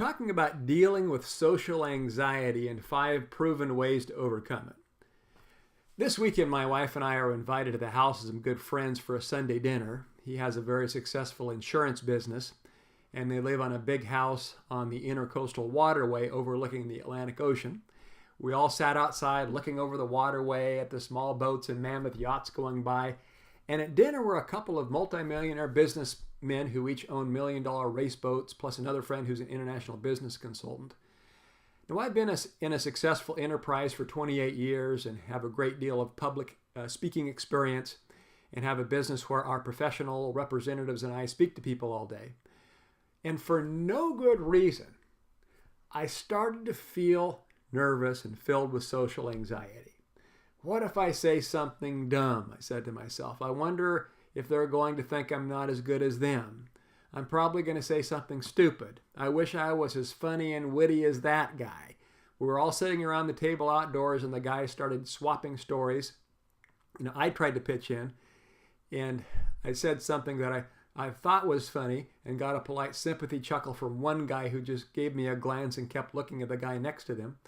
talking about dealing with social anxiety and 5 proven ways to overcome it. This weekend, my wife and I are invited to the house of some good friends for a Sunday dinner. He has a very successful insurance business, and they live on a big house on the Intercoastal waterway overlooking the Atlantic Ocean. We all sat outside looking over the waterway at the small boats and mammoth yachts going by. And at dinner were a couple of multi-millionaire businessmen who each own million-dollar race boats, plus another friend who's an international business consultant. Now, I've been in a successful enterprise for 28 years and have a great deal of public speaking experience and have a business where our professional representatives and I speak to people all day. And for no good reason, I started to feel nervous and filled with social anxiety. What if I say something dumb? I said to myself. I wonder if they're going to think I'm not as good as them. I'm probably going to say something stupid. I wish I was as funny and witty as that guy. We were all sitting around the table outdoors and the guy started swapping stories. I tried to pitch in and I said something that I thought was funny and got a polite sympathy chuckle from one guy who just gave me a glance and kept looking at the guy next to them.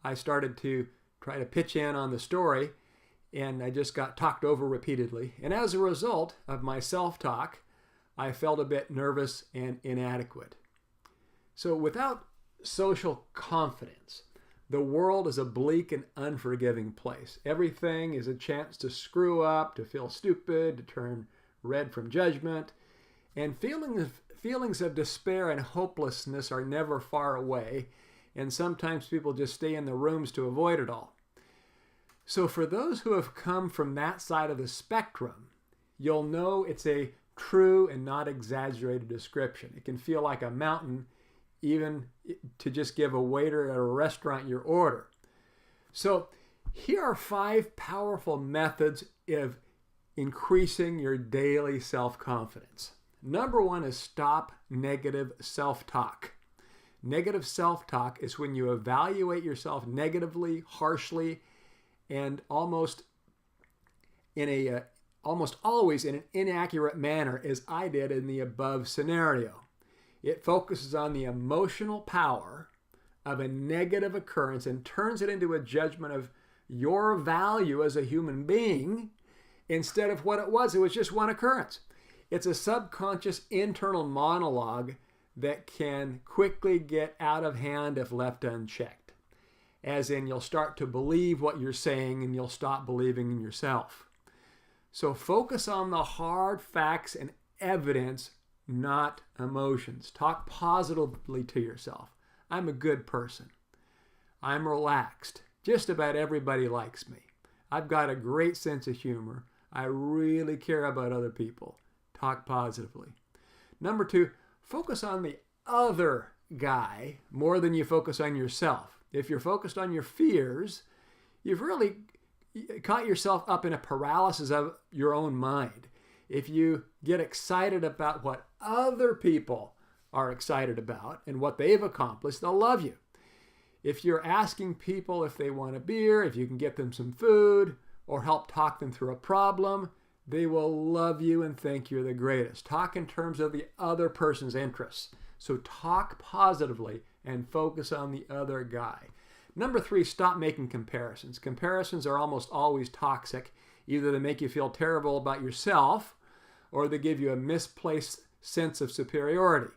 I started to try to pitch in on the story, and I just got talked over repeatedly. And as a result of my self-talk, I felt a bit nervous and inadequate. So without social confidence, the world is a bleak and unforgiving place. Everything is a chance to screw up, to feel stupid, to turn red from judgment. And feelings of despair and hopelessness are never far away, and sometimes people just stay in the rooms to avoid it all. So for those who have come from that side of the spectrum, you'll know it's a true and not exaggerated description. It can feel like a mountain even to just give a waiter at a restaurant your order. So here are 5 powerful methods of increasing your daily self-confidence. Number 1 is stop negative self-talk. Negative self-talk is when you evaluate yourself negatively, harshly, and almost always in an inaccurate manner, as I did in the above scenario. It focuses on the emotional power of a negative occurrence and turns it into a judgment of your value as a human being instead of what it was. It was just one occurrence. It's a subconscious internal monologue that can quickly get out of hand if left unchecked. As in, you'll start to believe what you're saying and you'll stop believing in yourself. So focus on the hard facts and evidence, not emotions. Talk positively to yourself. I'm a good person. I'm relaxed. Just about everybody likes me. I've got a great sense of humor. I really care about other people. Talk positively. Number 2, focus on the other guy more than you focus on yourself. If you're focused on your fears, you've really caught yourself up in a paralysis of your own mind. If you get excited about what other people are excited about and what they've accomplished, they'll love you. If you're asking people if they want a beer, if you can get them some food, or help talk them through a problem, they will love you and think you're the greatest. Talk in terms of the other person's interests. So talk positively and focus on the other guy. Number 3, stop making comparisons. Comparisons are almost always toxic. Either they make you feel terrible about yourself or they give you a misplaced sense of superiority.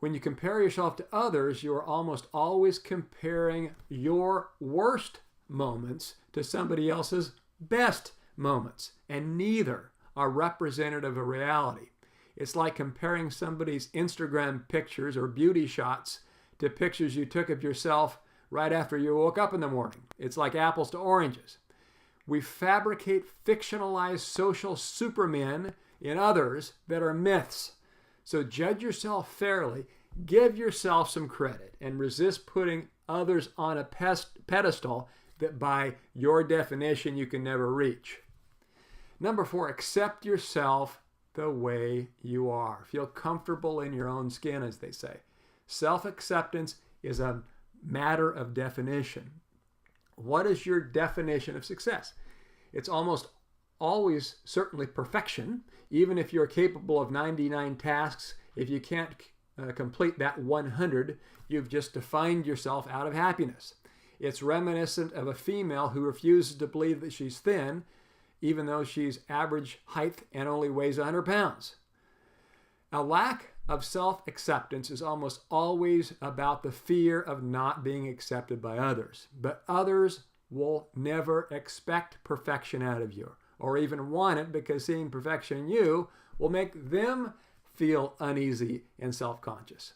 When you compare yourself to others, you are almost always comparing your worst moments to somebody else's best moments, and neither are representative of reality. It's like comparing somebody's Instagram pictures or beauty shots to pictures you took of yourself right after you woke up in the morning. It's like apples to oranges. We fabricate fictionalized social supermen in others that are myths. So judge yourself fairly, give yourself some credit, and resist putting others on a pedestal that by your definition you can never reach. Number 4, accept yourself the way you are. Feel comfortable in your own skin, as they say. Self-acceptance is a matter of definition. What is your definition of success? It's almost always certainly perfection. Even if you're capable of 99 tasks, if you can't complete that 100, you've just defined yourself out of happiness. It's reminiscent of a female who refuses to believe that she's thin, even though she's average height and only weighs 100 pounds. A lack of self-acceptance is almost always about the fear of not being accepted by others. But others will never expect perfection out of you or even want it, because seeing perfection in you will make them feel uneasy and self-conscious.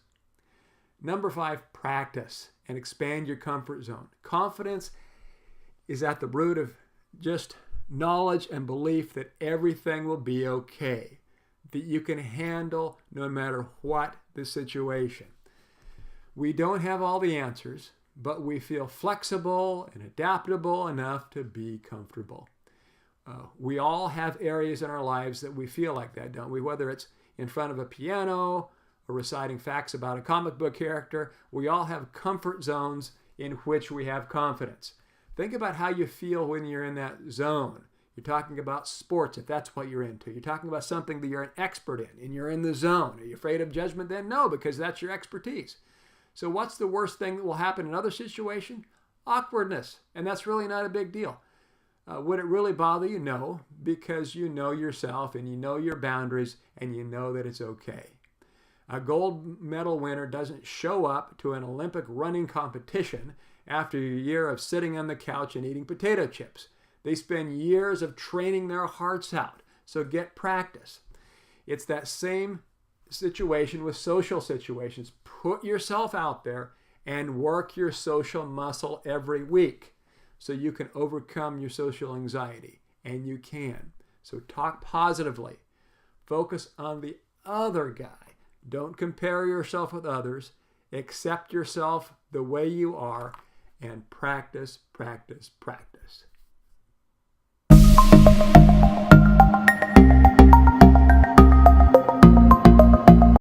Number 5, practice and expand your comfort zone. Confidence is at the root of just knowledge and belief that everything will be okay, that you can handle no matter what the situation. We don't have all the answers, but we feel flexible and adaptable enough to be comfortable. We all have areas in our lives that we feel like that, don't we? Whether it's in front of a piano or reciting facts about a comic book character, we all have comfort zones in which we have confidence. Think about how you feel when you're in that zone. You're talking about sports, if that's what you're into. You're talking about something that you're an expert in, and you're in the zone. Are you afraid of judgment then? No, because that's your expertise. So what's the worst thing that will happen in another situation? Awkwardness, and that's really not a big deal. Would it really bother you? No, because you know yourself and you know your boundaries and you know that it's okay. A gold medal winner doesn't show up to an Olympic running competition after a year of sitting on the couch and eating potato chips. They spend years of training their hearts out, so get practice. It's that same situation with social situations. Put yourself out there and work your social muscle every week so you can overcome your social anxiety, and you can. So talk positively. Focus on the other guy. Don't compare yourself with others. Accept yourself the way you are, and practice, practice, practice.